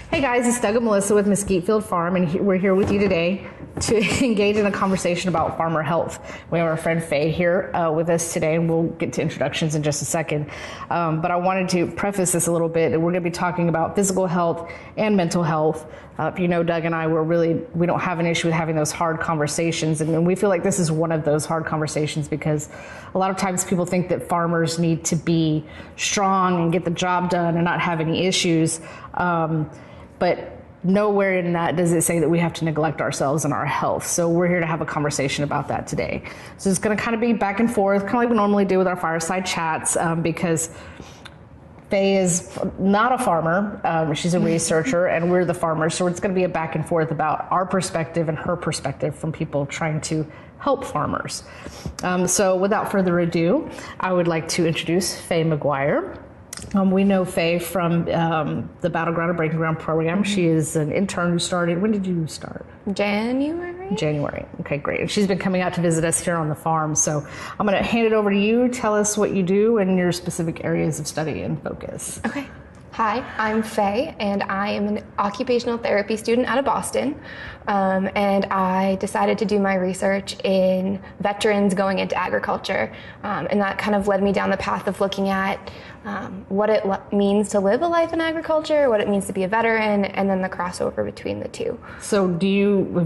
Hey guys, it's Doug and Melissa with Mesquite Field Farm, and we're here with you today to engage in a conversation about farmer health. We have our friend Faye here with us today, and we'll get to introductions in just a second. But I wanted to preface this a little bit. We're going to be talking about physical health and mental health. You know, Doug and I, we don't have an issue with having those hard conversations, and we feel like this is one of those hard conversations because a lot of times people think that farmers need to be strong and get the job done and not have any issues. But nowhere in that does it say that we have to neglect ourselves and our health. So we're here to have a conversation about that today. So it's going to kind of be back and forth, kind of like we normally do with our fireside chats, because Faye is not a farmer. She's a researcher, and we're the farmers. So it's going to be a back and forth about our perspective and her perspective from people trying to help farmers. So without further ado, I would like to introduce Faye McGuire. We know Faye from the Battleground and Breaking Ground program. She is an intern who started, when did you start? January. Okay, great. And she's been coming out to visit us here on the farm. So I'm going to hand it over to you. Tell us what you do and your specific areas of study and focus. Okay. Hi, I'm Faye, and I am an occupational therapy student out of Boston. And I decided to do my research in veterans going into agriculture. And that kind of led me down the path of looking at what it means to live a life in agriculture, what it means to be a veteran, and then the crossover between the two. So have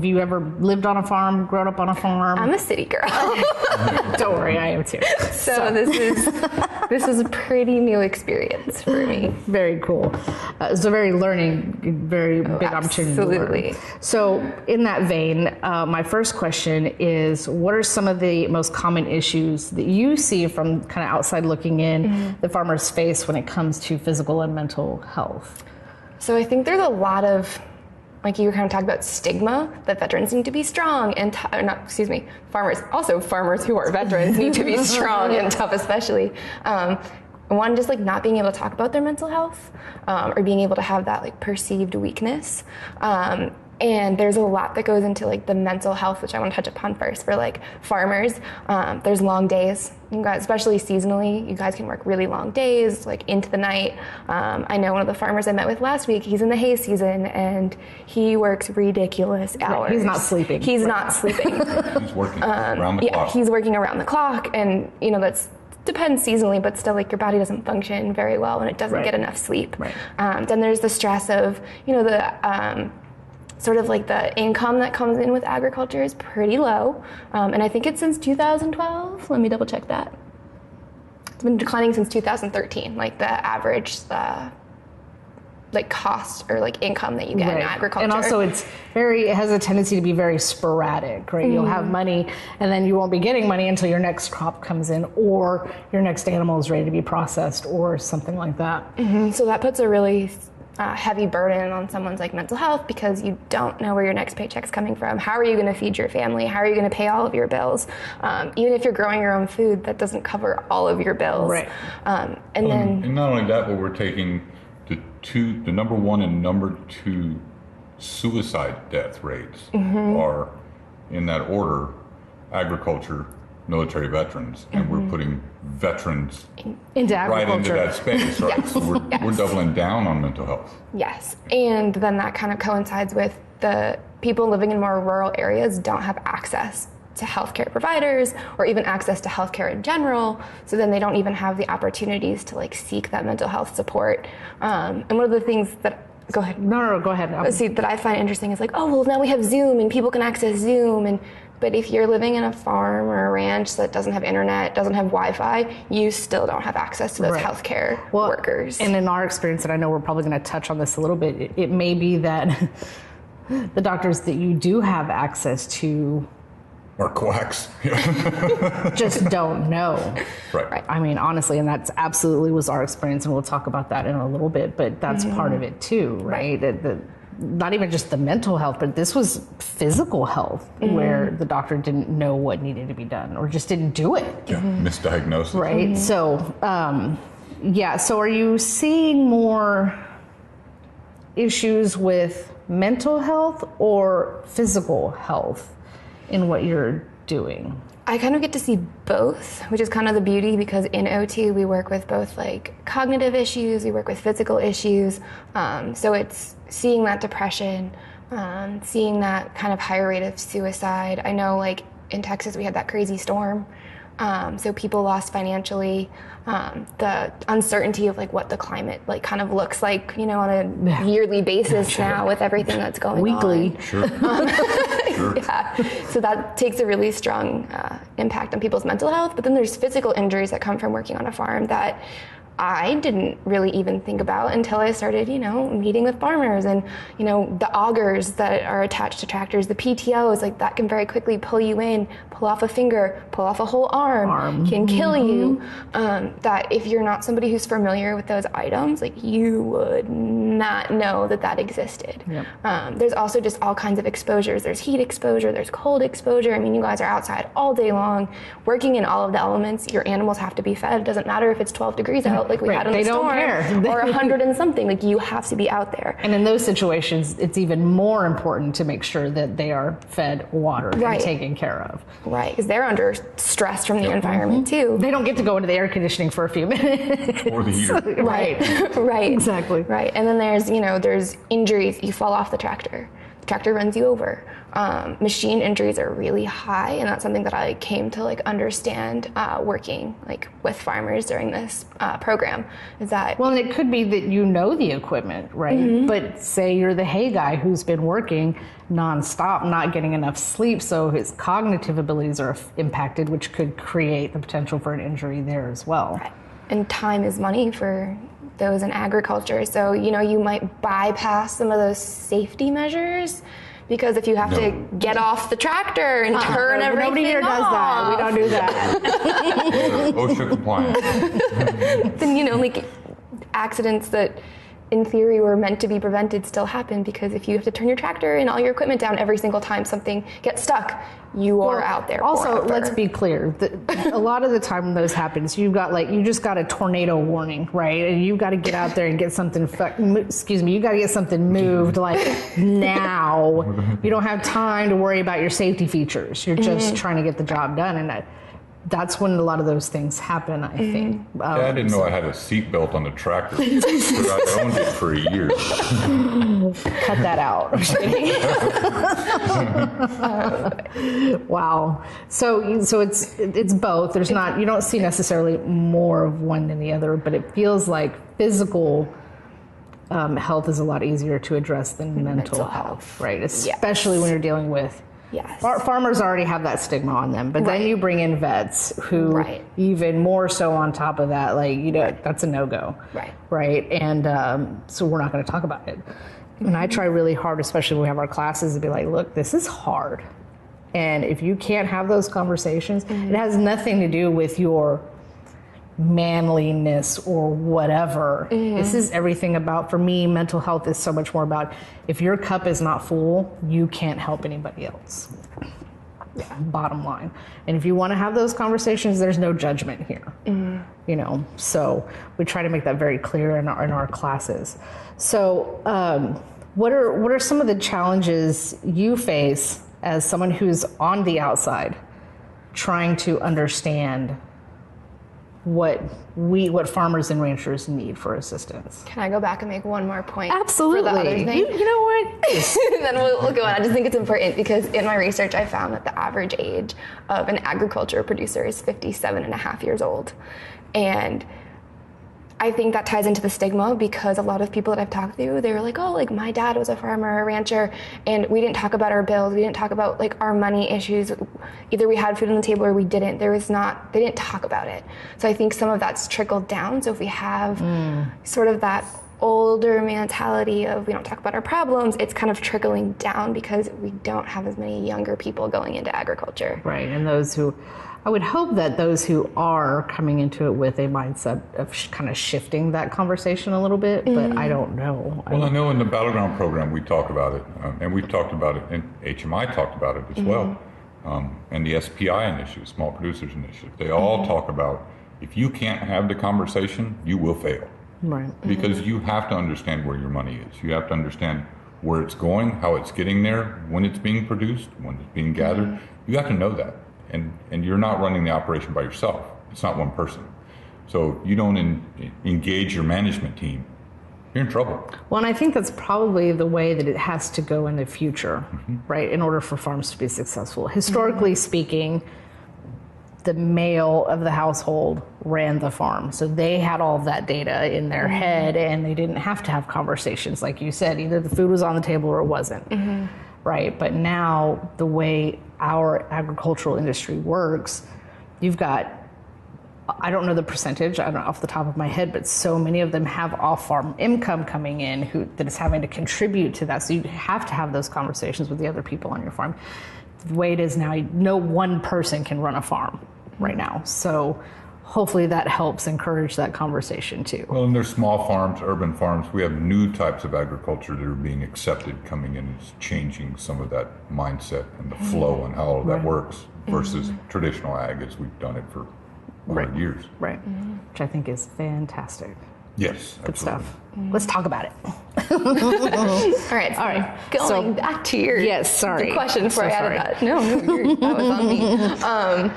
you ever lived on a farm, grown up on a farm? I'm a city girl. Don't worry, I am too. So this is a pretty new experience for me. Very cool. It's a very big opportunity to learn. So in that vein, my first question is, what are some of the most common issues that you see from kind of outside looking in the farmers face when it comes to physical and mental health? So I think there's a lot of, like you were kind of talking about, stigma that veterans need to be strong and farmers who are veterans need to be strong and tough, especially. One, just like not being able to talk about their mental health or being able to have that like perceived weakness. And there's a lot that goes into like the mental health, which I want to touch upon first. For like farmers, there's long days. You guys, especially seasonally, you guys can work really long days, like into the night. I know one of the farmers I met with last week, he's in the hay season and he works ridiculous hours. He's not sleeping. He's not sleeping. He's working around the clock. Yeah, he's working around the clock, and you know that's depends seasonally, but still, like your body doesn't function very well when it doesn't get enough sleep. Right. Then there's the stress of, you know, the sort of like the income that comes in with agriculture is pretty low. And I think it's since 2012. Let me double check that. It's been declining since 2013, like the average, like cost or like income that you get in agriculture. And also it has a tendency to be very sporadic, right? You'll have money and then you won't be getting money until your next crop comes in or your next animal is ready to be processed or something like that. So that puts a really heavy burden on someone's like mental health because you don't know where your next paycheck's coming from. How are you going to feed your family? How are you going to pay all of your bills? Even if you're growing your own food, that doesn't cover all of your bills. Right. And not only that, but we're taking the number one and number two suicide death rates are in that order: agriculture, military veterans, and we're putting veterans into right into that space, right? Yes. So we're doubling down on mental health. Yes, and then that kind of coincides with the people living in more rural areas don't have access to healthcare providers or even access to healthcare in general, so then they don't even have the opportunities to like seek that mental health support. And one of the things that go ahead. No, go ahead. See, that I find interesting is like, oh, well, now we have Zoom and people can access Zoom. But if you're living in a farm or a ranch that doesn't have internet, doesn't have Wi-Fi, you still don't have access to those healthcare workers. And in our experience, and I know we're probably going to touch on this a little bit, it may be that the doctors that you do have access to Or quacks. just don't know. Right. I mean, honestly, and that's absolutely was our experience, and we'll talk about that in a little bit, but that's part of it too, right? Not even just the mental health, but this was physical health where the doctor didn't know what needed to be done or just didn't do it. Yeah, misdiagnosis. Right. So, so are you seeing more issues with mental health or physical health in what you're doing? I kind of get to see both, which is kind of the beauty, because in OT we work with both like cognitive issues, we work with physical issues. So it's seeing that depression, seeing that kind of higher rate of suicide. I know like in Texas we had that crazy storm. So people lost financially, the uncertainty of like what the climate like kind of looks like, you know, on a yearly basis now with everything that's going Weekly. on. Sure. Sure. Yeah. So that takes a really strong impact on people's mental health. But then there's physical injuries that come from working on a farm that I didn't really even think about until I started, you know, meeting with farmers, and, you know, the augers that are attached to tractors, the PTOs, like that can very quickly pull you in, pull off a finger, pull off a whole arm. Can kill you. That if you're not somebody who's familiar with those items, like you would not know that that existed. Yep. There's also just all kinds of exposures. There's heat exposure, there's cold exposure. I mean, you guys are outside all day long, working in all of the elements. Your animals have to be fed. It doesn't matter if it's 12 degrees out, like we had in the storm, or 100 and something. Like you have to be out there. And in those situations, it's even more important to make sure that they are fed, watered, and taken care of. Right, because they're under stress from the environment too. They don't get to go into the air conditioning for a few minutes. Or the heater. Right. Right. Exactly. Right. And then there's, you know, there's injuries. You fall off the tractor. The tractor runs you over. Machine injuries are really high, and that's something that I came to like understand working like with farmers during this program. Is that well, and it could be that you know the equipment, right? But say you're the hay guy who's been working nonstop, not getting enough sleep, so his cognitive abilities are impacted, which could create the potential for an injury there as well. Right. And time is money for those in agriculture. So, you know, you might bypass some of those safety measures, because if you have to get off the tractor and turn everything Nobody here does that. We don't do that. OSHA compliant. Then, you know, like accidents that in theory were meant to be prevented still happen, because if you have to turn your tractor and all your equipment down every single time something gets stuck, you are out there. Also, forever. let's be clear. A lot of the time when those happens, you just got a tornado warning, right? And you've got to get out there and get something. You got to get something moved like now. You don't have time to worry about your safety features. You're just trying to get the job done, and that's when a lot of those things happen, I think. I didn't know I had a seatbelt on the tractor. I owned it for a year. Cut that out. I'm just kidding. Wow. So it's both. There's not, you don't see necessarily more of one than the other, but it feels like physical health is a lot easier to address than mental health, right? Especially when you're dealing with farmers already have that stigma on them, but then you bring in vets who even more so on top of that, like, you know, that's a no-go. Right. And so we're not going to talk about it. And I try really hard, especially when we have our classes, to be like, look, this is hard. And if you can't have those conversations, it has nothing to do with your manliness or whatever. This is everything about, for me, mental health is so much more about, if your cup is not full, you can't help anybody else. Bottom line. And if you want to have those conversations, there's no judgment here. You know, so we try to make that very clear in our classes. So what are some of the challenges you face as someone who's on the outside trying to understand what farmers and ranchers need for assistance? Can I go back and make one more point? Absolutely. For the other thing? You know what? Then we'll go on. I just think it's important, because in my research I found that the average age of an agriculture producer is 57 and a half years old. And I think that ties into the stigma, because a lot of people that I've talked to, they were like, oh, like my dad was a farmer or a rancher, and we didn't talk about our bills. We didn't talk about like our money issues. Either we had food on the table or we didn't. They didn't talk about it. So I think some of that's trickled down. So if we have sort of that older mentality of we don't talk about our problems, it's kind of trickling down because we don't have as many younger people going into agriculture. Right, and I would hope that those who are coming into it with a mindset of kind of shifting that conversation a little bit, but I don't know. Well, I know in the Battleground program we talk about it, and we've talked about it, and HMI talked about it as well, and the SPI initiative, Small Producers Initiative. They all talk about, if you can't have the conversation, you will fail. Right. Because you have to understand where your money is. You have to understand where it's going, how it's getting there, when it's being produced, when it's being gathered. You have to know that. and you're not running the operation by yourself. It's not one person. So if you don't engage your management team, you're in trouble. Well, and I think that's probably the way that it has to go in the future, right? In order for farms to be successful. Historically speaking, the male of the household ran the farm. So they had all of that data in their head, and they didn't have to have conversations. Like you said, either the food was on the table or it wasn't, right? But now the way our agricultural industry works, you've got, I don't know the percentage, I don't know off the top of my head, but so many of them have off-farm income coming in that is having to contribute to that. So you have to have those conversations with the other people on your farm. The way it is now, no one person can run a farm right now. So hopefully that helps encourage that conversation too. Well, and there's small farms, urban farms. We have new types of agriculture that are being accepted coming in. It's changing some of that mindset and the flow and how all of that works versus traditional ag as we've done it for 100 years. Right. Which I think is fantastic. Yes, Good absolutely. stuff. Let's talk about it. All right. Going back to your the question before I added that. No, that was on me.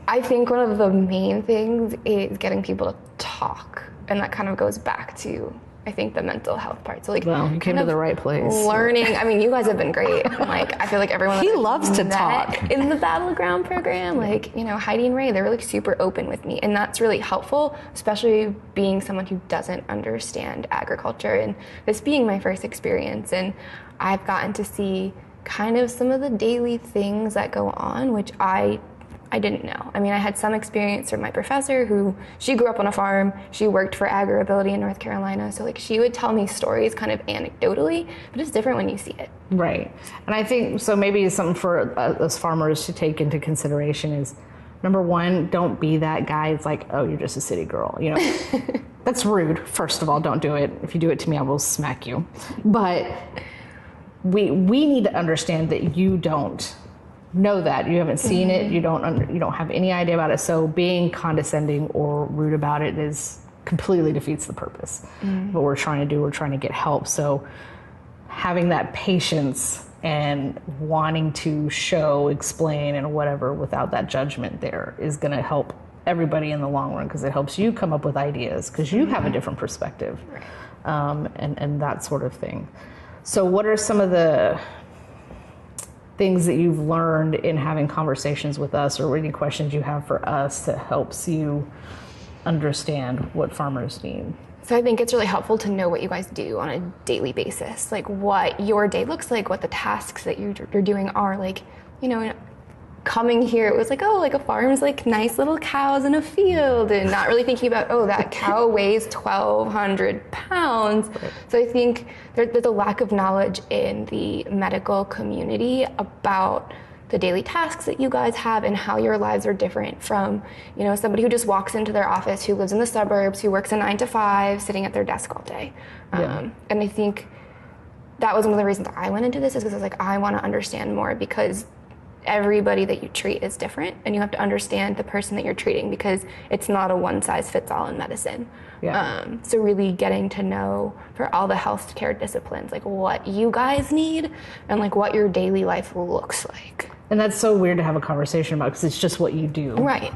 I think one of the main things is getting people to talk, and that kind of goes back to, I think, the mental health part. So, like, well, you came to the right place. Learning. I mean, you guys have been great. Like, I feel like everyone he loves to talk in the Battleground program. Like, you know, Heidi and Ray, they're like super open with me, and that's really helpful, especially being someone who doesn't understand agriculture, and this being my first experience. And I've gotten to see kind of some of the daily things that go on, which I didn't know. I mean, I had some experience from my professor she grew up on a farm. She worked for AgriAbility in North Carolina. So like she would tell me stories kind of anecdotally, but it's different when you see it. Right. And I think, so maybe something for us farmers to take into consideration is, number one, don't be that guy. It's like, oh, you're just a city girl. You know, that's rude. First of all, don't do it. If you do it to me, I will smack you. But we need to understand that you don't know that. You haven't seen it. You don't have any idea about it. So being condescending or rude about it completely defeats the purpose. What we're trying to do, we're trying to get help. So having that patience and wanting to show, explain, and whatever without that judgment there is going to help everybody in the long run, because it helps you come up with ideas because you have a different perspective, and that sort of thing. So what are some of the things that you've learned in having conversations with us, or any questions you have for us that helps you understand what farmers need? So I think it's really helpful to know what you guys do on a daily basis, like what your day looks like, what the tasks that you're doing are. Like, you know, coming here, it was like, oh, like a farm's like nice little cows in a field, and not really thinking about, oh, that cow weighs 1,200 pounds. Right. So I think there's a lack of knowledge in the medical community about the daily tasks that you guys have and how your lives are different from, you know, somebody who just walks into their office, who lives in the suburbs, who works a 9 to 5, sitting at their desk all day. And I think that was one of the reasons I went into this, is because I was like, I want to understand more, because everybody that you treat is different, and you have to understand the person that you're treating, because it's not a one-size-fits-all in medicine. So really getting to know, for all the healthcare disciplines, like what you guys need and like what your daily life looks like. And that's so weird to have a conversation about, because it's just what you do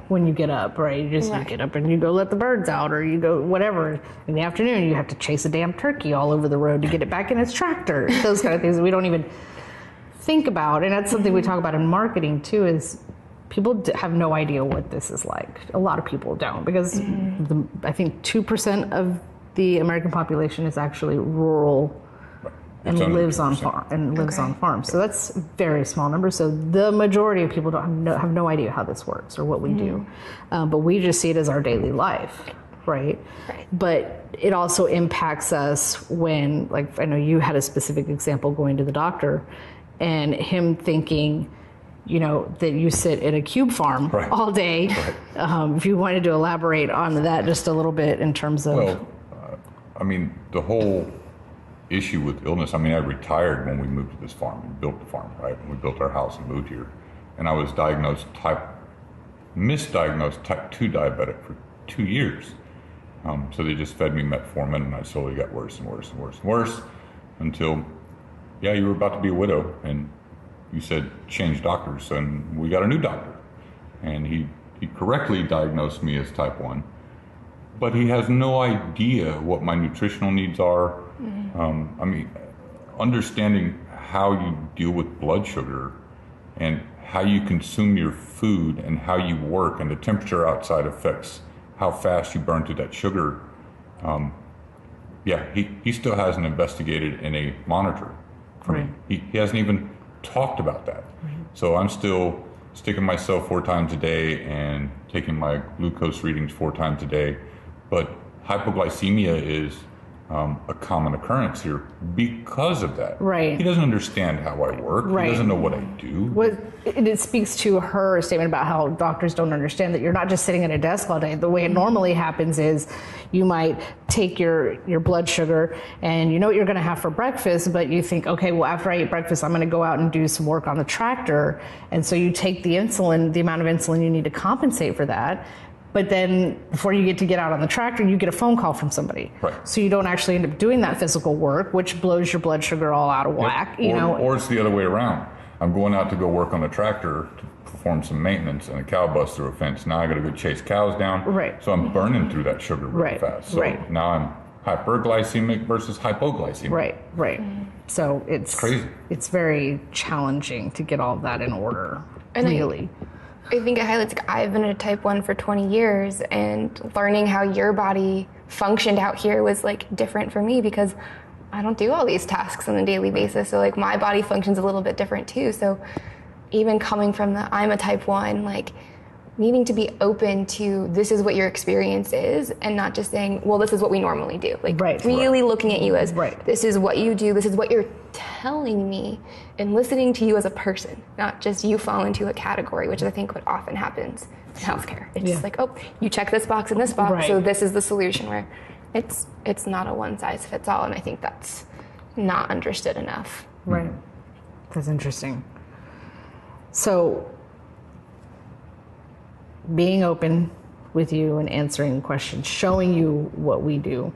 when you get up, right? You get up and you go let the birds out, or you go whatever. In the afternoon, you have to chase a damn turkey all over the road to get it back in its tractor. Those kind of things that we don't even think about. And that's something we talk about in marketing too, is people have no idea what this is like. A lot of people don't, because I think 2% of the American population is actually rural and lives on farms. So that's a very small number. So the majority of people have no idea how this works or what we do. But we just see it as our daily life. Right. But it also impacts us when, like, I know you had a specific example going to the doctor, and him thinking, you know, that you sit at a cube farm all day. If you wanted to elaborate on that just a little bit in terms of... Well, I mean, the whole issue with illness, I mean, I retired when we moved to this farm. We built the farm, right? We built our house and moved here. And I was misdiagnosed type 2 diabetic for 2 years. So they just fed me metformin, and I slowly got worse and worse and worse and worse until... Yeah, you were about to be a widow, and you said change doctors, and we got a new doctor. and he correctly diagnosed me as type 1, but he has no idea what my nutritional needs are. I mean, understanding how you deal with blood sugar and how you consume your food and how you work, and the temperature outside affects how fast you burn through that sugar. He still hasn't investigated in a monitor for me. He hasn't even talked about that. So I'm still sticking myself 4 times a day and taking my glucose readings 4 times a day. But hypoglycemia is a common occurrence here because of that. Right. He doesn't understand how I work. Right. He doesn't know what I do. It speaks to her statement about how doctors don't understand that you're not just sitting at a desk all day. The way it normally happens is you might take your blood sugar and you know what you're going to have for breakfast, but you think, okay, well, after I eat breakfast, I'm going to go out and do some work on the tractor. And so you take the amount of insulin you need to compensate for that. But then before you get out on the tractor, you get a phone call from somebody. Right. So you don't actually end up doing that physical work, which blows your blood sugar all out of whack. Or it's the other way around. I'm going out to go work on the tractor to perform some maintenance, and a cow busts through a fence. Now I got to go chase cows down. Right. So I'm burning through that sugar really fast. So now I'm hyperglycemic versus hypoglycemic. Right. So it's crazy. It's very challenging to get all of that in order. And really. I think it highlights, I've been a type 1 for 20 years, and learning how your body functioned out here was different for me because I don't do all these tasks on a daily basis. So my body functions a little bit different too. So even coming from I'm a type 1, needing to be open to this is what your experience is, and not just saying, well, this is what we normally do. Really looking at you as this is what you do, this is what you're telling me, and listening to you as a person, not just you fall into a category, which I think what often happens in healthcare. It's just oh, you check this box and this box, so this is the solution, where it's not a one size fits all, and I think that's not understood enough. Right. That's interesting. So being open with you and answering questions, showing you what we do,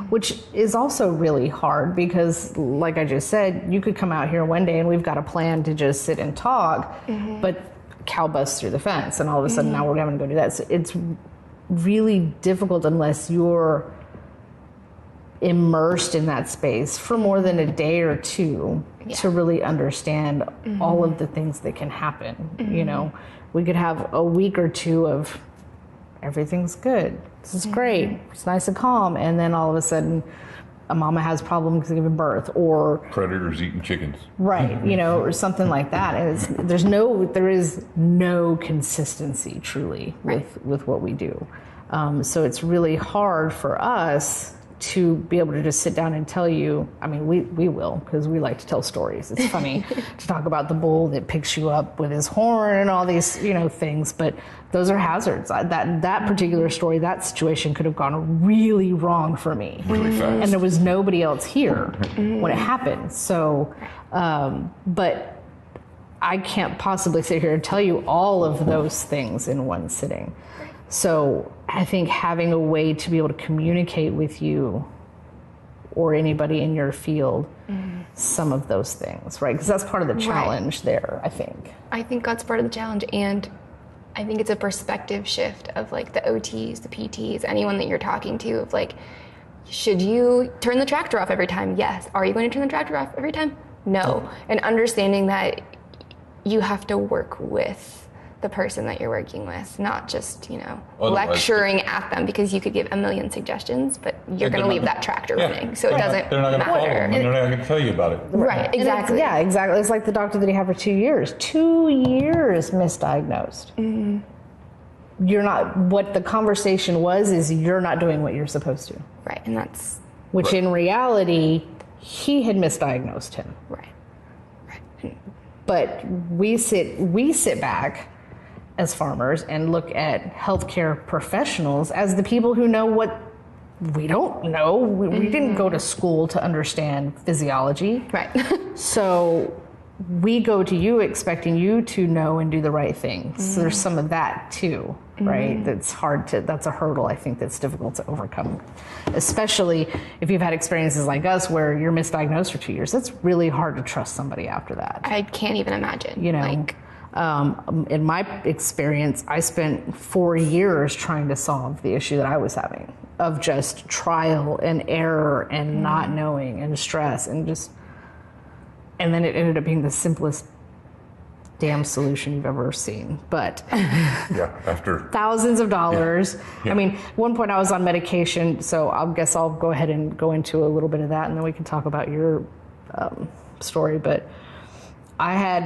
which is also really hard because, like I just said, you could come out here one day and we've got a plan to just sit and talk, but cow busts through the fence and all of a sudden now we're having to go do that. So it's really difficult unless you're immersed in that space for more than a day or two to really understand all of the things that can happen. You know, we could have a week or two of everything's good, this is great, it's nice and calm, and then all of a sudden a mama has problems giving birth, or predators eating chickens, you know, or something like that. And there is no consistency truly with what we do. So it's really hard for us to be able to just sit down and tell you. I mean, we will, because we like to tell stories. It's funny to talk about the bull that picks you up with his horn and all these, things, but those are hazards. That particular story, that situation could have gone really wrong for me. Really fast. And there was nobody else here when it happened. So, but I can't possibly sit here and tell you all of those things in one sitting. So I think having a way to be able to communicate with you or anybody in your field some of those things, right? Because that's part of the challenge there, I think. I think that's part of the challenge, and I think it's a perspective shift of the OTs, the PTs, anyone that you're talking to, of should you turn the tractor off every time? Yes. Are you going to turn the tractor off every time? No. And understanding that you have to work with the person that you're working with, not just, lecturing at them, because you could give a million suggestions, but you're going to leave that tractor running. So it doesn't They're not going to follow them, and they're not going to tell you about it. Right, exactly. Exactly. It's like the doctor that he had for 2 years. 2 years misdiagnosed. You're not, what the conversation is you're not doing what you're supposed to. Right, and that's... Which in reality, he had misdiagnosed him. Right. But we sit back as farmers and look at healthcare professionals as the people who know what we don't know. We didn't go to school to understand physiology. Right. So we go to you expecting you to know and do the right things. So there's some of that too, right? That's a hurdle, I think, that's difficult to overcome. Especially if you've had experiences like us where you're misdiagnosed for 2 years. That's really hard to trust somebody after that. I can't even imagine. In my experience, I spent 4 years trying to solve the issue that I was having of just trial and error and not knowing and stress and then it ended up being the simplest damn solution you've ever seen. But after thousands of dollars. I mean, at one point I was on medication, so I guess I'll go ahead and go into a little bit of that, and then we can talk about your story. But I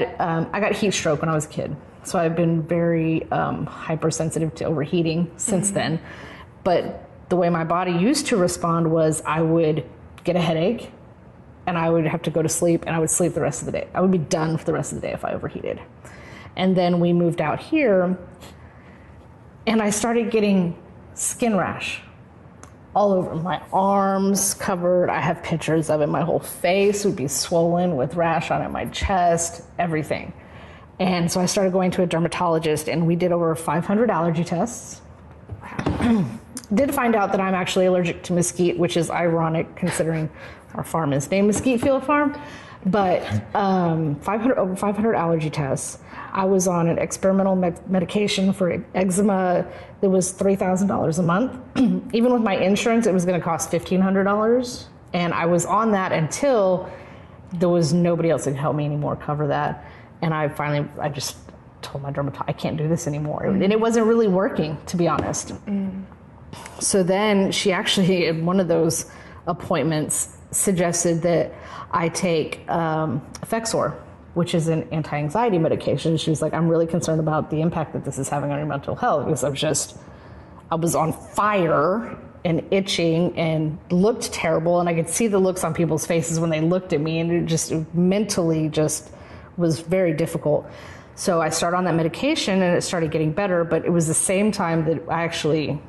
got heat stroke when I was a kid, so I've been very hypersensitive to overheating since then. But the way my body used to respond was I would get a headache, and I would have to go to sleep, and I would sleep the rest of the day. I would be done for the rest of the day if I overheated. And then we moved out here, and I started getting skin rash all over my arms, covered. I have pictures of it. My whole face would be swollen with rash on it, my chest, everything. And so I started going to a dermatologist, and we did over 500 allergy tests. Did find out that I'm actually allergic to mesquite, which is ironic considering our farm is named Mesquite Field Farm. But over 500 allergy tests. I was on an experimental medication for eczema that was $3,000 a month. Even with my insurance, it was going to cost $1,500. And I was on that until there was nobody else that could help me anymore cover that. And I just told my dermatologist, I can't do this anymore. And it wasn't really working, to be honest. So then she actually, in one of those appointments, suggested that I take Effexor, which is an anti-anxiety medication. She was like, I'm really concerned about the impact that this is having on your mental health, because I was on fire and itching and looked terrible, and I could see the looks on people's faces when they looked at me, and it mentally was very difficult. So I started on that medication, and it started getting better, but it was the same time that I actually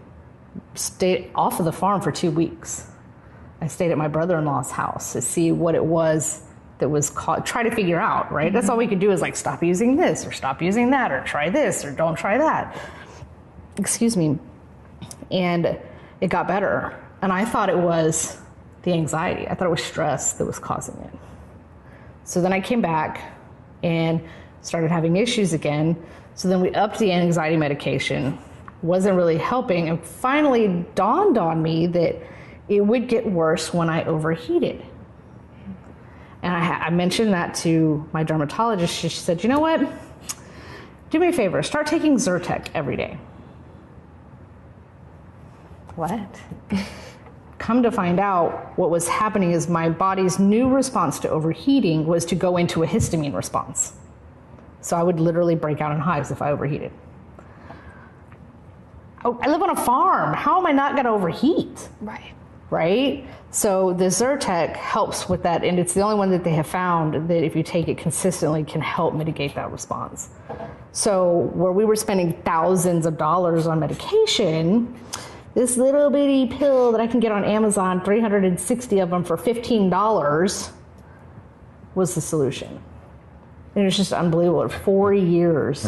stayed off of the farm for 2 weeks. I stayed at my brother-in-law's house to see what it was that was try to figure out, right? That's all we could do is stop using this or stop using that or try this or don't try that. Excuse me. And it got better. And I thought it was the anxiety. I thought it was stress that was causing it. So then I came back and started having issues again. So then we upped the anxiety medication. Wasn't really helping. And finally dawned on me that it would get worse when I overheated. And I mentioned that to my dermatologist. She said, you know what? Do me a favor, start taking Zyrtec every day. What? Come to find out, what was happening is my body's new response to overheating was to go into a histamine response. So I would literally break out in hives if I overheated. Oh, I live on a farm. How am I not going to overheat? Right? So the Zyrtec helps with that, and it's the only one that they have found that if you take it consistently can help mitigate that response. So where we were spending thousands of dollars on medication, this little bitty pill that I can get on Amazon, 360 of them for $15, was the solution. And it was just unbelievable. 4 years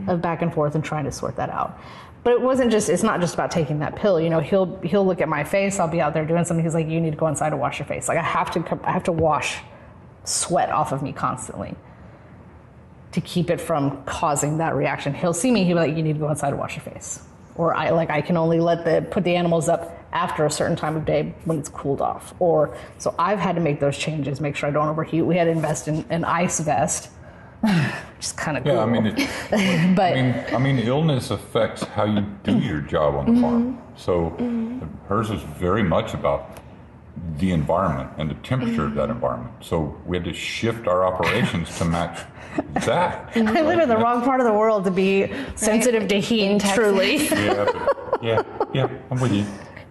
of back and forth and trying to sort that out. But it's not just about taking that pill. You know, he'll look at my face. I'll be out there doing something. He's like, you need to go inside and wash your face. Like I have to wash sweat off of me constantly to keep it from causing that reaction. He'll see me. He'll be like, you need to go inside and wash your face. Or I can only put the animals up after a certain time of day when it's cooled off. So I've had to make those changes, make sure I don't overheat. We had to invest in an ice vest. Which is kind of cool. I mean, illness affects how you do your job on the farm. So hers is very much about the environment and the temperature of that environment. So we had to shift our operations to match that. I live in the wrong part of the world to be sensitive to heat, truly. Yeah, I'm with you.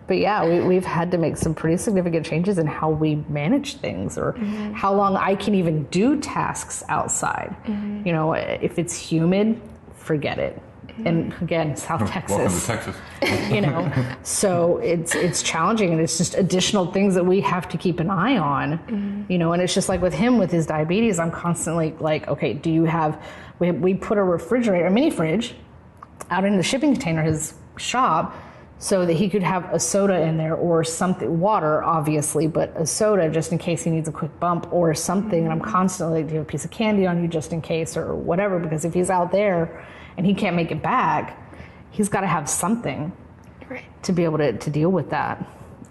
But yeah, we've had to make some pretty significant changes in how we manage things, or how long I can even do tasks outside. You know, if it's humid, forget it. And again, South Texas. Welcome to Texas. You know, so it's challenging, and it's just additional things that we have to keep an eye on. You know, and it's just like with him with his diabetes, I'm constantly like, okay, do you have? We put a mini fridge, out in the shipping container, his shop. so that he could have a soda in there or something, water obviously, but a soda just in case he needs a quick bump or something. And I'm constantly, do you have a piece of candy on you just in case or whatever, because if he's out there and he can't make it back, he's got to have something to be able to deal with that.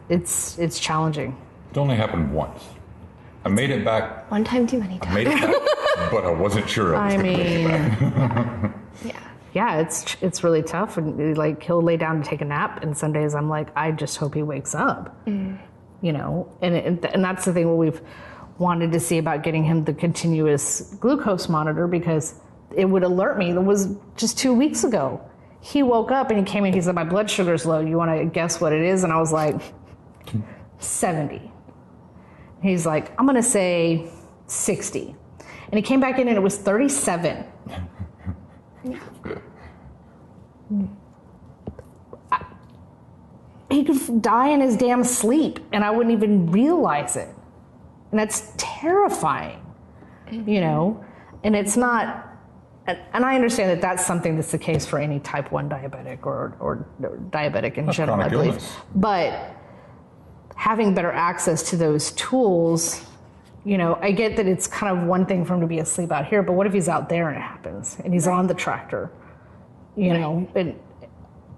It's challenging. It only happened once. I made it back. One time too many times. I made it back, but I wasn't sure I was going to make it back. Yeah, it's really tough. And like he'll lay down to take a nap, and some days I'm like, I just hope he wakes up. You know, and that's the thing where we've wanted to see about getting him the continuous glucose monitor, because it would alert me. It was just 2 weeks ago. He woke up and he came in. He said, "My blood sugar's low. You want to guess what it is?" And I was like, 70. He's like, "I'm gonna say 60." And he came back in and it was 37. He could die in his damn sleep and I wouldn't even realize it. And that's terrifying, you know? And it's not, and I understand that that's something that's the case for any type 1 diabetic or diabetic in general, I believe. Illness. But having better access to those tools, you know, I get that it's kind of one thing for him to be asleep out here, but what if he's out there and it happens and he's on the tractor, you know,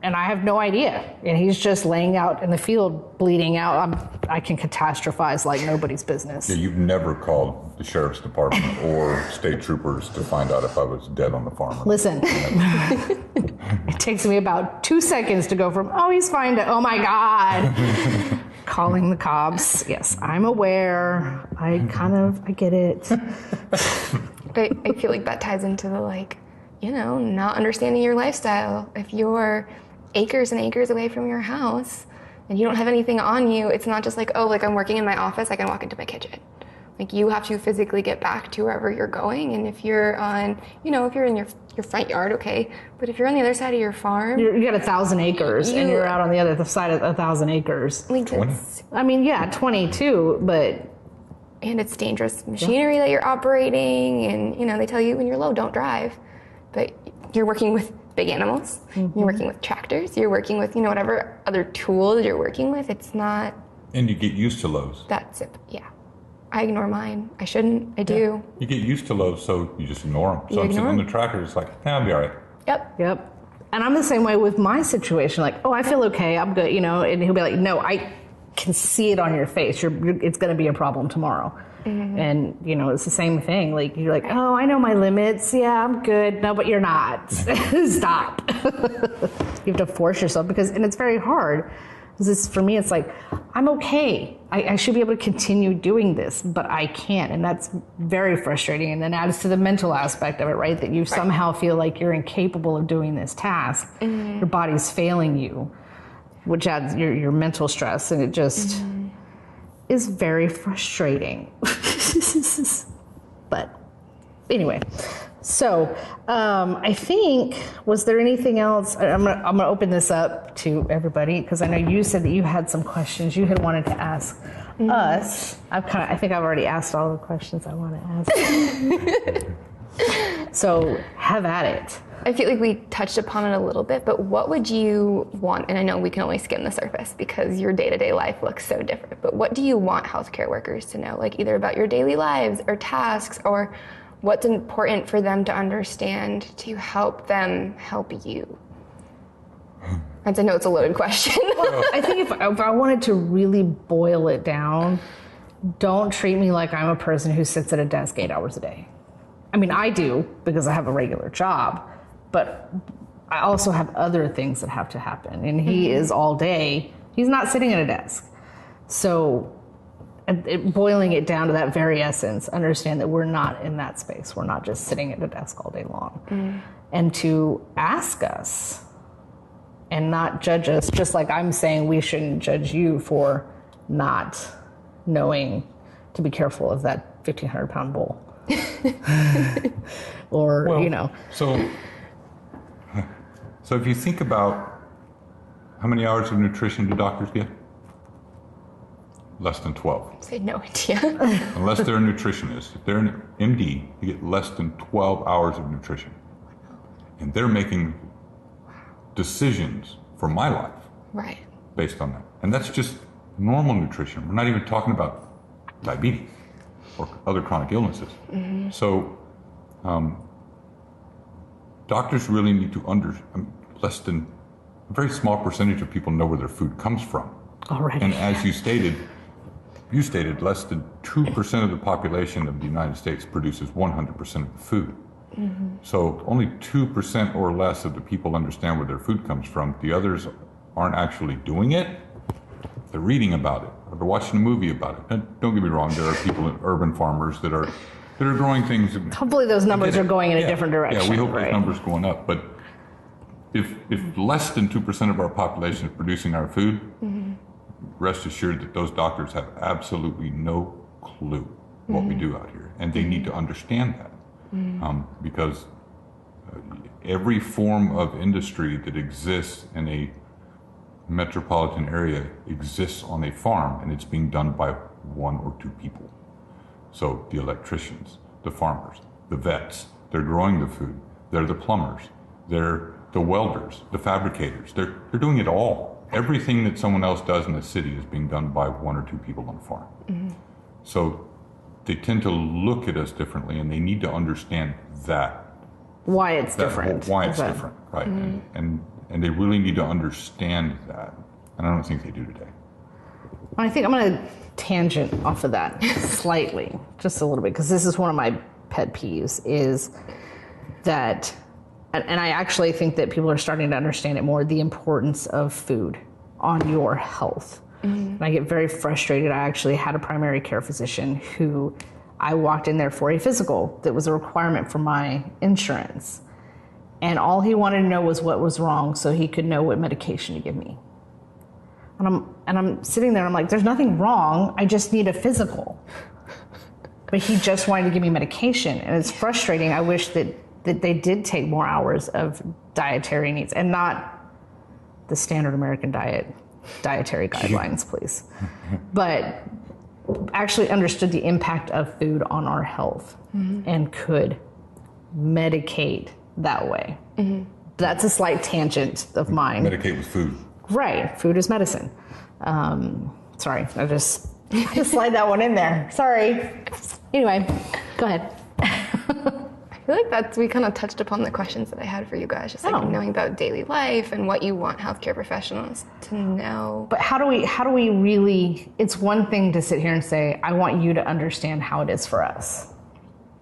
and I have no idea, and he's just laying out in the field bleeding out. I can catastrophize like nobody's business. Yeah, you've never called the sheriff's department or state troopers to find out if I was dead on the farm. Listen, it takes me about 2 seconds to go from, oh, he's fine, to, oh my God, calling the cops. Yes, I'm aware. I get it. But I feel like that ties into the, like, you know, not understanding your lifestyle. If you're acres and acres away from your house and you don't have anything on you, it's not just like, oh, like I'm working in my office, I can walk into my kitchen. Like you have to physically get back to wherever you're going. And if you're on, you know, if you're in your front yard, okay. But if you're on the other side of your farm. You got 1,000 acres and you're out on the other side of 1,000 acres. Like 20? I mean, yeah, 22, but. And it's dangerous machinery that you're operating. And, you know, they tell you when you're low, don't drive. But you're working with big animals, you're working with tractors, you're working with, you know, whatever other tools you're working with. It's not. And you get used to lows. That's it, yeah. I ignore mine. I shouldn't, I do. You get used to lows, so you just ignore them. So I'm sitting on the tractor, it's like, I'll be all right. Yep. And I'm the same way with my situation. Like, oh, I feel okay, I'm good, you know, and he'll be like, no, I can see it on your face. It's going to be a problem tomorrow. And, you know, it's the same thing. Like, you're like, oh, I know my limits. Yeah, I'm good. No, but you're not. Stop. You have to force yourself and it's very hard. For me, it's like, I'm okay. I should be able to continue doing this, but I can't. And that's very frustrating. And then adds to the mental aspect of it, right? That you somehow feel like you're incapable of doing this task. Your body's failing you, which adds your mental stress. And it just is very frustrating. But anyway, so I think, was there anything else? I'm gonna open this up to everybody because I know you said that you had some questions you had wanted to ask us. I think I've already asked all the questions I want to ask. So have at it. I feel like we touched upon it a little bit, but what would you want? And I know we can only skim the surface because your day-to-day life looks so different, but what do you want healthcare workers to know? Like either about your daily lives or tasks, or what's important for them to understand to help them help you? I know it's a loaded question. Well, I think if I wanted to really boil it down, don't treat me like I'm a person who sits at a desk 8 hours a day. I mean, I do because I have a regular job, but I also have other things that have to happen. And he is all day, he's not sitting at a desk. So boiling it down to that very essence, understand that we're not in that space. We're not just sitting at a desk all day long. And to ask us and not judge us, just like I'm saying we shouldn't judge you for not knowing to be careful of that 1,500 pound bull. Or, well, you know. So if you think about how many hours of nutrition do doctors get? Less than 12. I had no idea. Unless they're a nutritionist. If they're an MD, you get less than 12 hours of nutrition. And they're making decisions for my life Right. based on that. And that's just normal nutrition. We're not even talking about diabetes or other chronic illnesses. So doctors really need to less than a very small percentage of people know where their food comes from. Already. And as you stated less than 2% of the population of the United States produces 100% of the food. So only 2% or less of the people understand where their food comes from. The others aren't actually doing it. They're reading about it, or they're watching a movie about it. And don't get me wrong, there are people, urban farmers that are growing things. Hopefully those numbers are going in a different direction. Yeah, we hope those numbers going up. But if less than 2% of our population is producing our food, rest assured that those doctors have absolutely no clue what we do out here. And they need to understand that. Because every form of industry that exists in a metropolitan area exists on a farm, and it's being done by one or two people. So the electricians, the farmers, the vets, they're growing the food, they're the plumbers, they're the welders, the fabricators, they're doing it all. Everything that someone else does in the city is being done by one or two people on the farm. So they tend to look at us differently, and they need to understand that. Why it's different. Why it's different, right? And they really need to understand that. And I don't think they do today. I think I'm going to tangent off of that slightly, just a little bit, because this is one of my pet peeves, is that, and I actually think that people are starting to understand it more, the importance of food on your health. And I get very frustrated. I actually had a primary care physician who I walked in there for a physical that was a requirement for my insurance. And all he wanted to know was what was wrong so he could know what medication to give me. And I'm sitting there, I'm like, there's nothing wrong, I just need a physical. But he just wanted to give me medication, and it's frustrating. I wish that they did take more hours of dietary needs and not the standard American dietary guidelines, please. But actually understood the impact of food on our health and could medicate that way. That's a slight tangent of mine. Medicate with food. Right. Food is medicine. Sorry, I just slide that one in there. Sorry. Anyway, go ahead. I feel like we kind of touched upon the questions that I had for you guys, just like knowing about daily life and what you want healthcare professionals to know. But how do we really, it's one thing to sit here and say, I want you to understand how it is for us.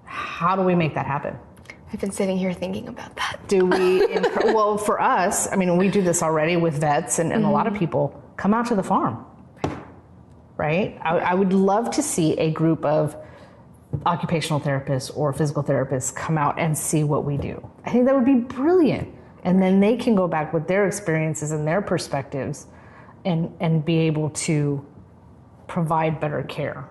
How do we make that happen? I've been sitting here thinking about that. Do we, well, for us, I mean, we do this already with vets and a lot of people come out to the farm, right? I would love to see a group of occupational therapists or physical therapists come out and see what we do. I think that would be brilliant. And then they can go back with their experiences and their perspectives and be able to provide better care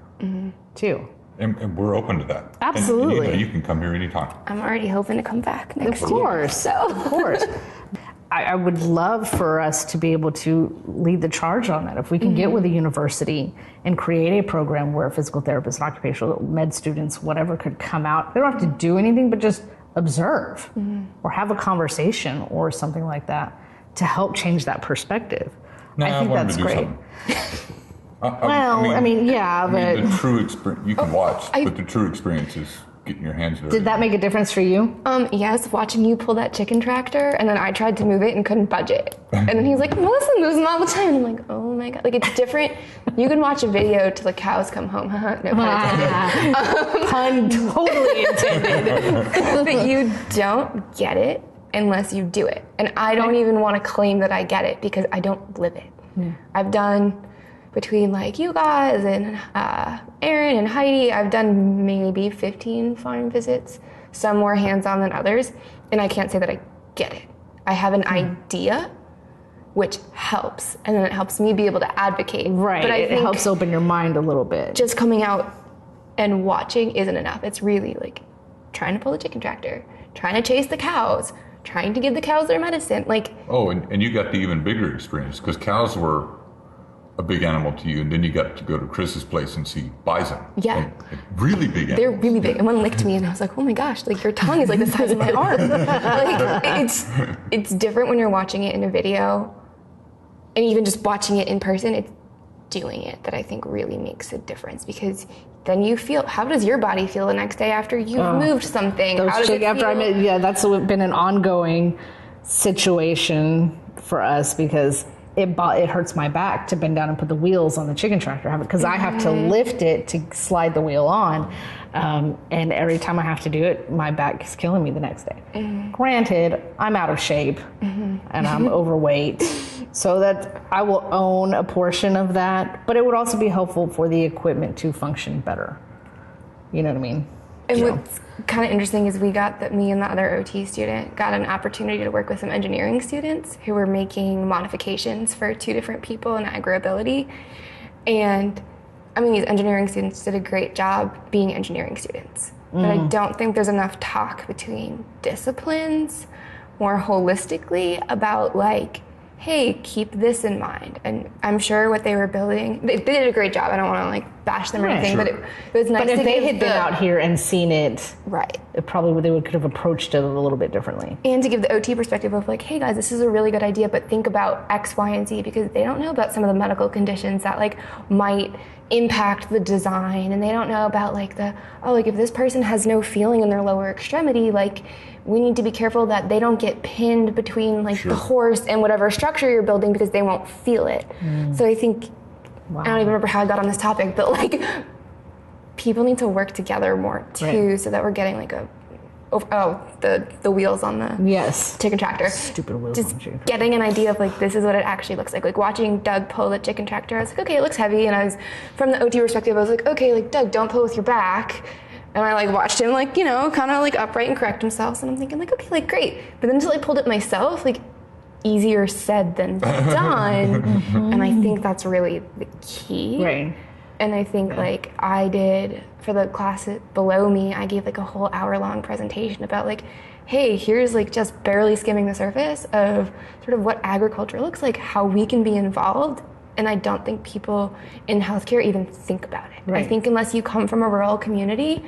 too. And we're open to that. Absolutely. And you can come here anytime. I'm already hoping to come back next year. Of course. I would love for us to be able to lead the charge on that. If we can get with a university and create a program where physical therapists and occupational med students, whatever, could come out. They don't have to do anything but just observe or have a conversation or something like that to help change that perspective. I think that's great. But the true experience, you can watch, but the true experience is getting your hands dirty. Did that make a difference for you? Yes, watching you pull that chicken tractor, and then I tried to move it and couldn't budge it. And then he's like, Melissa moves them all the time. And I'm like, oh my God. Like, it's different. You can watch a video till the cows come home. No pun intended. Pun totally intended. But you don't get it unless you do it. And I don't even want to claim that I get it because I don't live it. I've done, between like you guys and Aaron and Heidi, I've done maybe 15 farm visits, some more hands-on than others, and I can't say that I get it. I have an idea, which helps, and then it helps me be able to advocate. Right, but it helps open your mind a little bit. Just coming out and watching isn't enough. It's really like trying to pull the chicken tractor, trying to chase the cows, trying to give the cows their medicine. Like, and you got the even bigger experience, because cows were a big animal to you, and then you got to go to Chris's place and see bison. Yeah. And really big animals. They're really big. And one licked me, and I was like, oh my gosh, like your tongue is like the size of my arm. Like, it's different when you're watching it in a video and even just watching it in person, it's doing it that I think really makes a difference, because then you feel, how does your body feel the next day after you've moved something? How does it feel? That's been an ongoing situation for us, because it hurts my back to bend down and put the wheels on the chicken tractor, because I have to lift it to slide the wheel on. And every time I have to do it, my back is killing me the next day. Granted, I'm out of shape and I'm overweight, so that I will own a portion of that, but it would also be helpful for the equipment to function better. You know what I mean? And what's kind of interesting is me and the other OT student got an opportunity to work with some engineering students who were making modifications for 2 different people in agriability. And I mean, these engineering students did a great job being engineering students. But I don't think there's enough talk between disciplines more holistically about, like, hey, keep this in mind. And I'm sure what they were building, they did a great job. I don't want to like bash them or anything, but it was nice. But if they had been out here and seen it, right, it probably could have approached it a little bit differently. And to give the OT perspective of like, hey guys, this is a really good idea, but think about X, Y, and Z, because they don't know about some of the medical conditions that like might impact the design, and they don't know about like if this person has no feeling in their lower extremity, like we need to be careful that they don't get pinned between like the horse and whatever structure you're building, because they won't feel it. So I think, I don't even remember how I got on this topic, but like people need to work together more too, so that we're getting like the wheels on the chicken tractor. Stupid wheels just on the chicken tractor. Getting an idea of like, this is what it actually looks like. Like watching Doug pull the chicken tractor, I was like, okay, it looks heavy. And I was, from the OT perspective, I was like, okay, like Doug, don't pull with your back. And I like watched him like, kind of like upright and correct himself. And I'm thinking like, okay, like great. But then until I pulled it myself, like easier said than done. And I think that's really the key. Right. And I think like I did for the class below me, I gave like a whole hour-long presentation about like, hey, here's like just barely skimming the surface of sort of what agriculture looks like, how we can be involved. And I don't think people in healthcare even think about it. Right. I think unless you come from a rural community,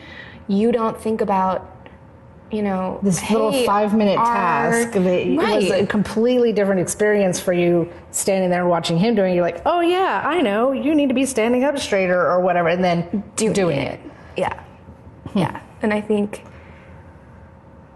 you don't think about, this little 5-minute task that was a completely different experience for you, standing there watching him doing it. You're like, oh yeah, I know, you need to be standing up straighter or whatever, and then doing it. Yeah. Yeah. And I think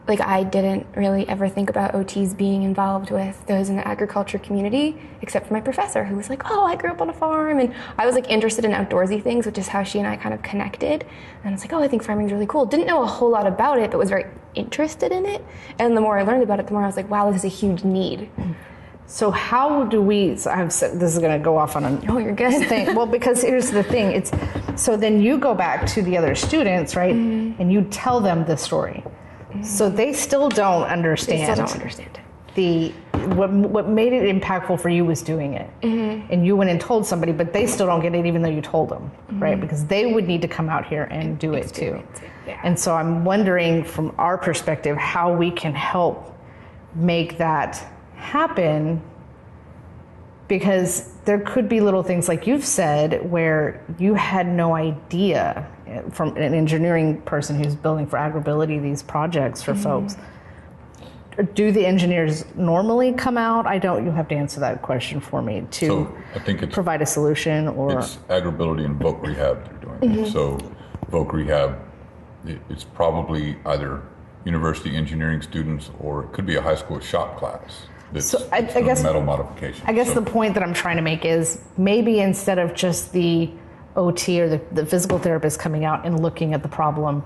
like I didn't really ever think about OTs being involved with those in the agriculture community, except for my professor, who was like, oh, I grew up on a farm. And I was like interested in outdoorsy things, which is how she and I kind of connected. And I was like, oh, I think farming's really cool. Didn't know a whole lot about it, but was very interested in it. And the more I learned about it, the more I was like, wow, this is a huge need. So how do we, I've said, this is going to go off on a you're good. thing. Well, because here's the thing. So then you go back to the other students, right? And you tell them the story. So they still don't understand. They still don't understand. What made it impactful for you was doing it. And you went and told somebody, but they still don't get it even though you told them, right? Because they would need to come out here and do it too. Yeah. And so I'm wondering from our perspective how we can help make that happen, because there could be little things like you've said where you had no idea, from an engineering person who's building for agribility these projects for folks. Do the engineers normally come out? You'll have to answer that question for me to I think provide a solution, or it's agribility and voc rehab they're doing. So voc rehab, it's probably either university engineering students, or it could be a high school shop class. I guess metal modification. I guess the point that I'm trying to make is maybe instead of just the OT or the physical therapist coming out and looking at the problem,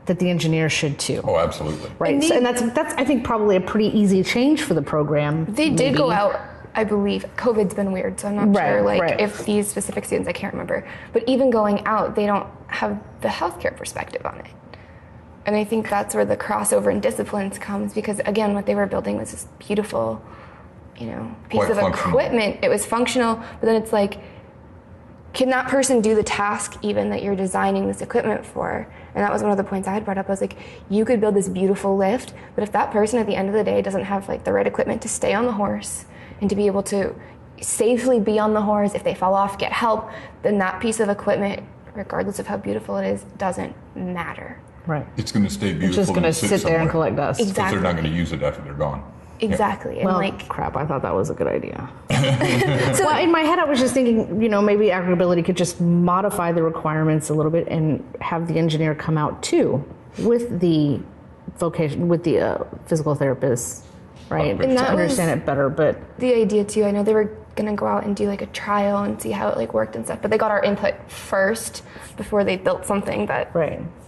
that the engineers should too. Oh, absolutely. Right. And that's I think probably a pretty easy change for the program. They did go out, I believe. COVID's been weird, so I'm not sure if these specific students, I can't remember. But even going out, they don't have the healthcare perspective on it. And I think that's where the crossover in disciplines comes, because again, what they were building was this beautiful, piece of equipment. It was functional, but then it's like, can that person do the task even that you're designing this equipment for? And that was one of the points I had brought up. I was like, you could build this beautiful lift, but if that person at the end of the day doesn't have like the right equipment to stay on the horse and to be able to safely be on the horse, if they fall off, get help, then that piece of equipment, regardless of how beautiful it is, doesn't matter. Right. It's going to stay beautiful. It's just going to sit there and collect dust. Because they're not going to use it after they're gone. Exactly. And Well, crap, I thought that was a good idea. So in my head, I was just thinking, maybe agribility could just modify the requirements a little bit and have the engineer come out too with the physical therapist, right? And to understand it better. But the idea too, I know they were going to go out and do like a trial and see how it like worked and stuff, but they got our input first before they built something that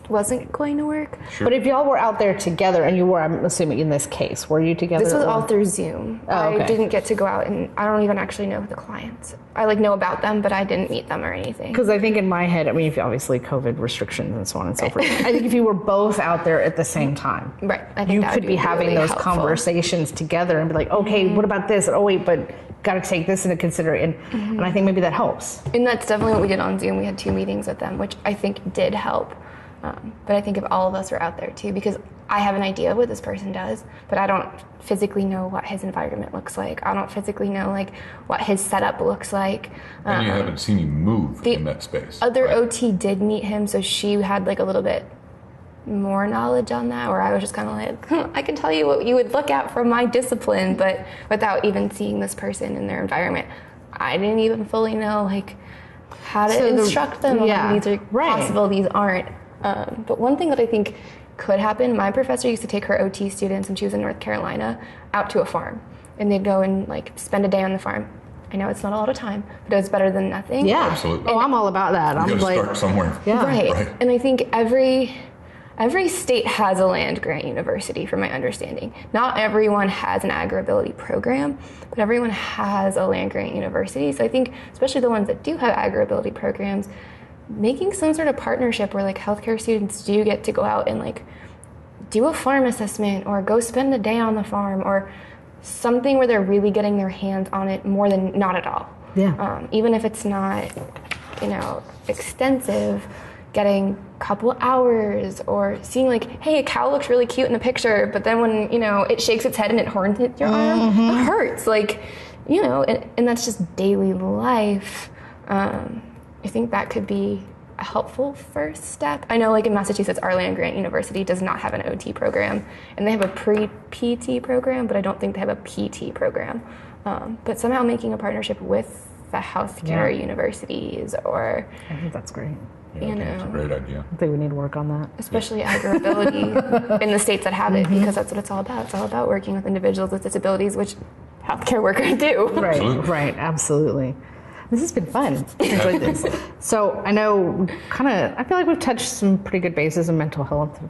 wasn't going to work. Sure. But if y'all were out there together, and you were, I'm assuming in this case, were you together? This was all through Zoom. Oh, okay. I didn't get to go out, and I don't even actually know the clients. I like know about them, but I didn't meet them or anything. Because I think in my head, I mean, if obviously COVID restrictions and so on and so forth, I think if you were both out there at the same time, right, I think you that could would be having really those helpful. conversations together and be like, okay, what about this? Oh wait, but got to take this into consideration. And I think maybe that helps. And that's definitely what we did on Zoom. We had 2 meetings with them, which I think did help. But I think if all of us were out there too, because I have an idea of what this person does, but I don't physically know what his environment looks like. I don't physically know like what his setup looks like. And you haven't seen him move in that space. Other OT did meet him, so she had like a little bit more knowledge on that, where I was just kind of like, I can tell you what you would look at from my discipline, but without even seeing this person in their environment, I didn't even fully know like how to instruct them on these are possible, these aren't. But one thing that I think could happen, my professor used to take her OT students when she was in North Carolina out to a farm, and they'd go and like spend a day on the farm. I know it's not a lot of time, but it was better than nothing. Yeah, absolutely. Oh, I'm all about that. You gotta start somewhere. Yeah, right. And I think every state has a land grant university, from my understanding. Not everyone has an agri-ability program, but everyone has a land grant university. So I think, especially the ones that do have agri-ability programs, making some sort of partnership where like healthcare students do get to go out and like do a farm assessment or go spend a day on the farm or something where they're really getting their hands on it more than not at all. Yeah. Even if it's not, extensive, getting a couple hours or seeing like, hey, a cow looks really cute in the picture, but then when, it shakes its head and it horns at your arm, it hurts. Like, and that's just daily life. I think that could be a helpful first step. I know like in Massachusetts, our land grant university does not have an OT program, and they have a pre-PT program, but I don't think they have a PT program. But somehow making a partnership with the healthcare universities or... I think that's great. Yeah, that's a great idea. I think we need to work on that. Especially agri-ability in the states that have it, because that's what it's all about. It's all about working with individuals with disabilities, which healthcare workers do. Right, Absolutely. right, absolutely. This has been fun. I enjoyed this. So I know I feel like we've touched some pretty good bases in mental health,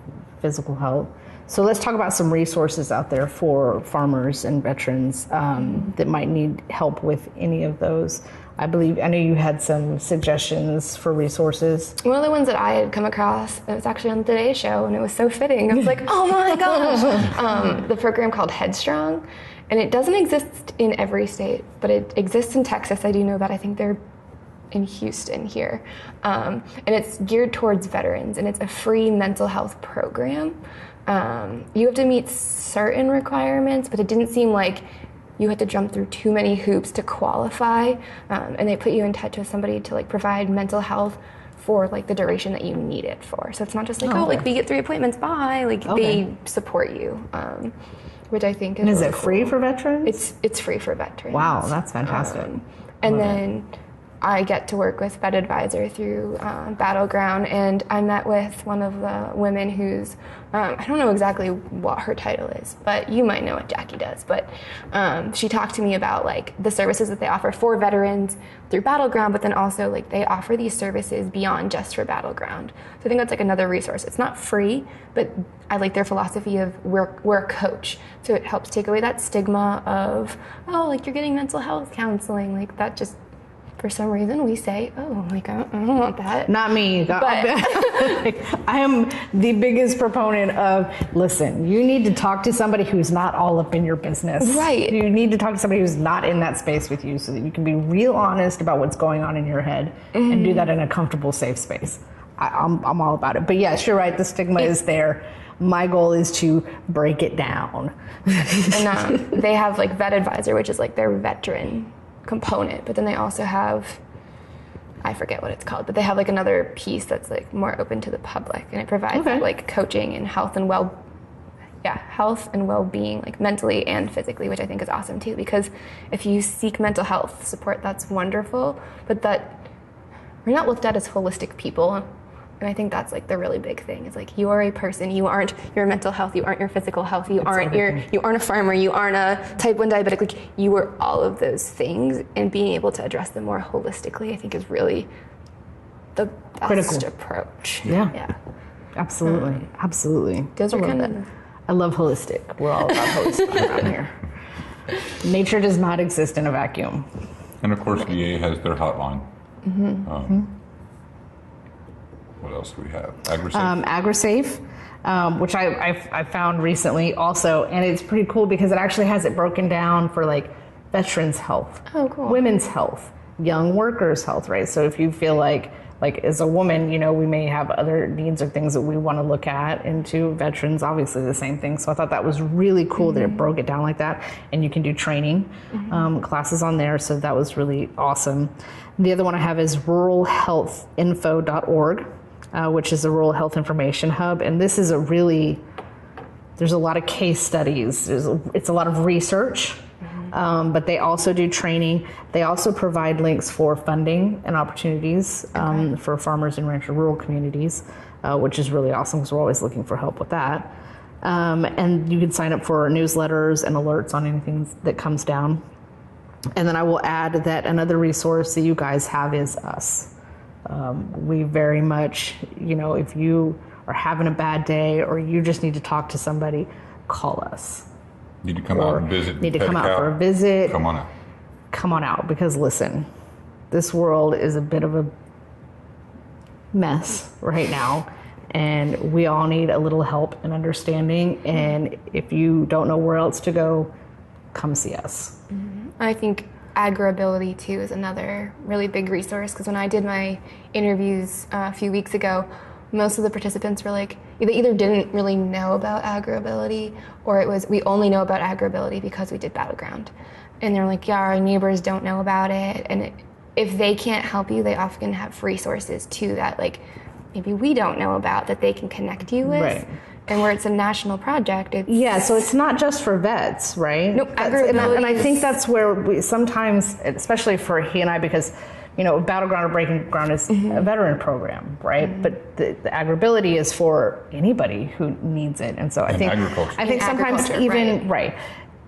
physical health. So let's talk about some resources out there for farmers and veterans that might need help with any of those. I know you had some suggestions for resources. One of the ones that I had come across, it was actually on the Today Show, and it was so fitting. I was like, oh my gosh. The program called Headstrong. And it doesn't exist in every state, but it exists in Texas. I do know that. I think they're in Houston here. And it's geared towards veterans, and it's a free mental health program. You have to meet certain requirements, but it didn't seem like you had to jump through too many hoops to qualify. And they put you in touch with somebody to like provide mental health for like the duration that you need it for. So it's not just like, like we get 3 appointments, bye. Like they support you. Which I think is And is really it free cool. for veterans? It's free for veterans. Wow, that's fantastic. And then I get to work with Vet Advisor through Battleground, and I met with one of the women who's, I don't know exactly what her title is, but you might know what Jackie does, but she talked to me about like the services that they offer for veterans through Battleground, but then also like they offer these services beyond just for Battleground. So I think that's like another resource. It's not free, but I like their philosophy of we're a coach. So it helps take away that stigma of, like you're getting mental health counseling, like that just, for some reason we say, I don't want that. Not me. But I am the biggest proponent of, listen, you need to talk to somebody who's not all up in your business. Right. You need to talk to somebody who's not in that space with you so that you can be real honest about what's going on in your head and do that in a comfortable, safe space. I'm all about it. But yes, you're right. The stigma is there. My goal is to break it down. And they have like Vet Advisor, which is like their veteran component, but then they also have, I forget what it's called, but they have like another piece that's like more open to the public, and it provides like coaching and health and health and well-being, like mentally and physically, which I think is awesome too, because if you seek mental health support, that's wonderful, but that we're not looked at as holistic people. And I think that's like the really big thing is like, you are a person, you aren't your mental health, you aren't your physical health, you aren't a farmer, you aren't a type 1 diabetic, like you are all of those things, and being able to address them more holistically, I think is really the best approach. Yeah. Absolutely. Absolutely. Those are kind of... I love holistic. We're all about holistic around here. Nature does not exist in a vacuum. And of course, VA has their hotline. What else do we have? AgriSafe, which I found recently also, and it's pretty cool because it actually has it broken down for like veterans' health, women's health, young workers' health, right? So if you feel like as a woman, we may have other needs or things that we want to look at into veterans, obviously the same thing. So I thought that was really cool that it broke it down like that, and you can do training classes on there. So that was really awesome. The other one I have is ruralhealthinfo.org, which is a rural health information hub. And this is there's a lot of case studies. It's a lot of research. But they also do training. They also provide links for funding and opportunities for farmers and rancher rural communities, which is really awesome because we're always looking for help with that. And you can sign up for newsletters and alerts on anything that comes down. And then I will add that another resource that you guys have is us. We very much, if you are having a bad day or you just need to talk to somebody, call us. Need to come out and visit. Need to come out for a visit. Come on out. Come on out, because listen, this world is a bit of a mess right now, and we all need a little help and understanding. And if you don't know where else to go, come see us. I think AgriAbility too is another really big resource, because when I did my interviews a few weeks ago, most of the participants were like, they either didn't really know about AgriAbility, or it was, we only know about AgriAbility because we did Battleground. And they're like, yeah, our neighbors don't know about it. And if they can't help you, they often have resources too that like maybe we don't know about that they can connect you with. Right. And where it's a national project, so it's not just for vets, right? Nope. And I think that's where we sometimes, especially for he and I, because Battleground or Breaking Ground is a veteran program, right? But the AgriAbility is for anybody who needs it, and so I think sometimes even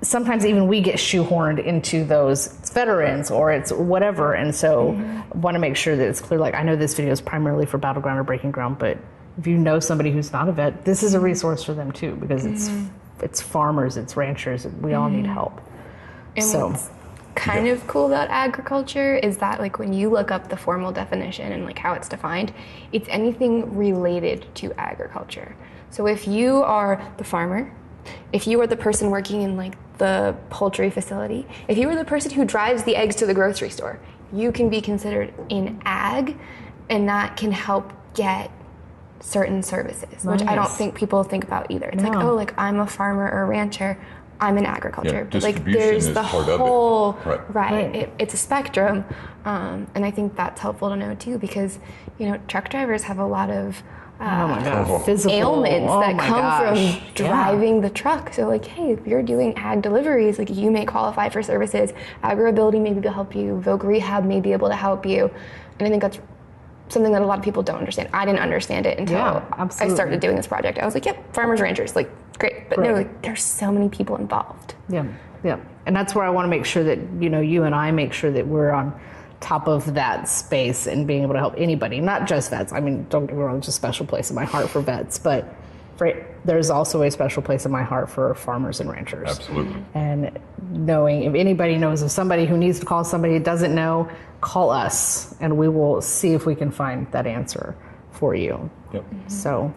sometimes even we get shoehorned into those veterans or it's whatever, and so want to make sure that it's clear. Like, I know this video is primarily for Battleground or Breaking Ground, but if you know somebody who's not a vet, this is a resource for them too, because it's farmers, it's ranchers, we all need help. And so. What's kind of cool about agriculture is that like when you look up the formal definition and like how it's defined, it's anything related to agriculture. So if you are the farmer, if you are the person working in like the poultry facility, if you are the person who drives the eggs to the grocery store, you can be considered in ag, and that can help get certain services, which I don't think people think about either. It's like, oh, like I'm a farmer or a rancher, I'm in agriculture. But like there's the whole, it's a spectrum. And I think that's helpful to know too, because, truck drivers have a lot of physical ailments that come from driving the truck. So like, hey, if you're doing ag deliveries, like you may qualify for services. AgriAbility maybe will help you. Voc Rehab may be able to help you. And I think that's something that a lot of people don't understand. I didn't understand it until I started doing this project. I was like, yep, farmers, ranchers, like great. But no, like there's so many people involved. Yeah. And that's where I want to make sure that, you and I make sure that we're on top of that space and being able to help anybody, not just vets. I mean, don't get me wrong, there's a special place in my heart for vets, but there's also a special place in my heart for farmers and ranchers. Absolutely. And knowing if anybody knows of somebody who needs to call somebody who doesn't know, call us and we will see if we can find that answer for you. Yep. So.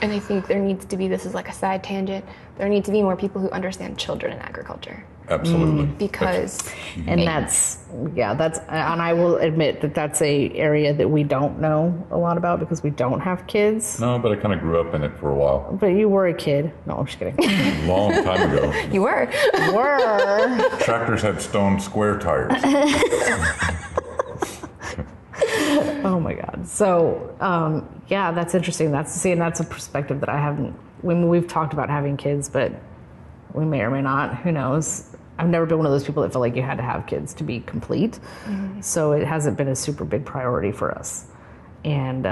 And I think there needs to be, this is like a side tangent, there need to be more people who understand children in agriculture. Absolutely. Because and that's and I will admit that that's a area that we don't know a lot about because we don't have kids. No, but I kind of grew up in it for a while. But you were a kid. No, I'm just kidding. A long time ago. You were. Tractors had stone square tires. Oh my God. So, yeah, that's interesting. That's a perspective that I haven't, we've talked about having kids, but we may or may not, who knows? I've never been one of those people that felt like you had to have kids to be complete. So it hasn't been a super big priority for us. And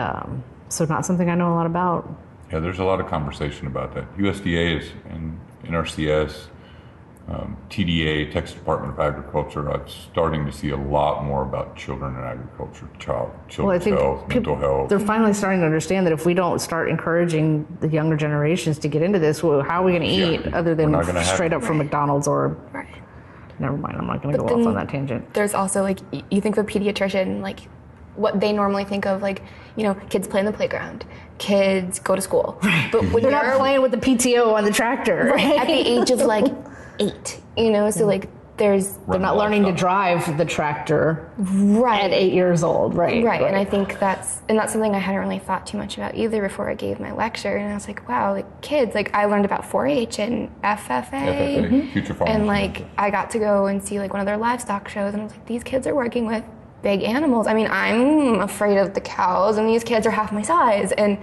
so not something I know a lot about. Yeah, there's a lot of conversation about that. USDA is, and NRCS, TDA, Texas Department of Agriculture, I'm starting to see a lot more about children and agriculture, children's health, mental health. They're finally starting to understand that if we don't start encouraging the younger generations to get into this, well, how are we going to eat other than straight up from McDonald's or... Right. Never mind, I'm not going to go off on that tangent. There's also, like, you think of a pediatrician, like, what they normally think of, like, you know, kids play in the playground, kids go to school. Right. But when they're not playing with the PTO on the tractor. Right. At the age of, like, 8, you know, so, like, they're not learning to drive the tractor at 8 years old. Right. And I think that's something I hadn't really thought too much about either before I gave my lecture. And I was like, wow, like kids, like I learned about 4-H and FFA. Future Farmers. And like I got to go and see like one of their livestock shows and I was like, these kids are working with big animals. I mean, I'm afraid of the cows and these kids are half my size. And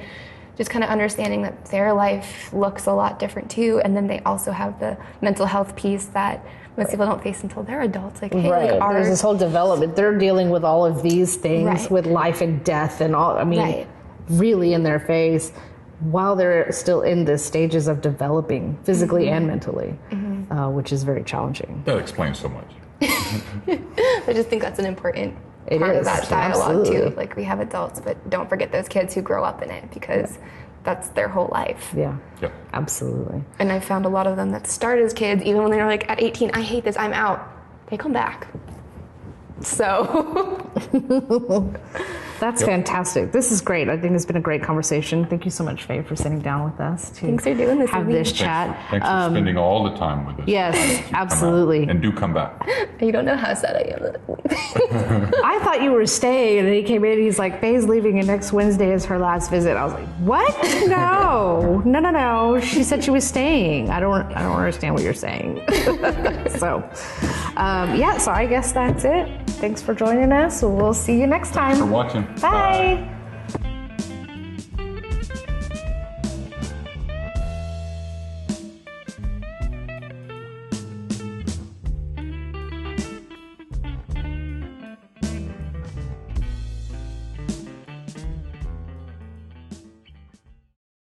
just kind of understanding that their life looks a lot different too. And then they also have the mental health piece that most people don't face until they're adults. Like, hey, like there's this whole development. They're dealing with all of these things with life and death and all, I mean, really in their face while they're still in the stages of developing physically and mentally, which is very challenging. That explains so much. I just think that's an important part of that dialogue too. Like we have adults, but don't forget those kids who grow up in it because that's their whole life. Yeah, absolutely. And I found a lot of them that start as kids, even when they're like at 18, I hate this, I'm out. They come back. So that's fantastic. This is great. I think it's been a great conversation. Thank you so much, Faye, for sitting down with us to Thanks for doing this have this chat. Thanks for spending all the time with us. Yes, absolutely. And do come back. You don't know how sad I am. I thought you were staying, and then he came in and he's like, Faye's leaving and next Wednesday is her last visit. I was like, what? No. She said she was staying. I don't understand what you're saying. So I guess that's it. Thanks for joining us. We'll see you next time. Thanks for watching. Bye.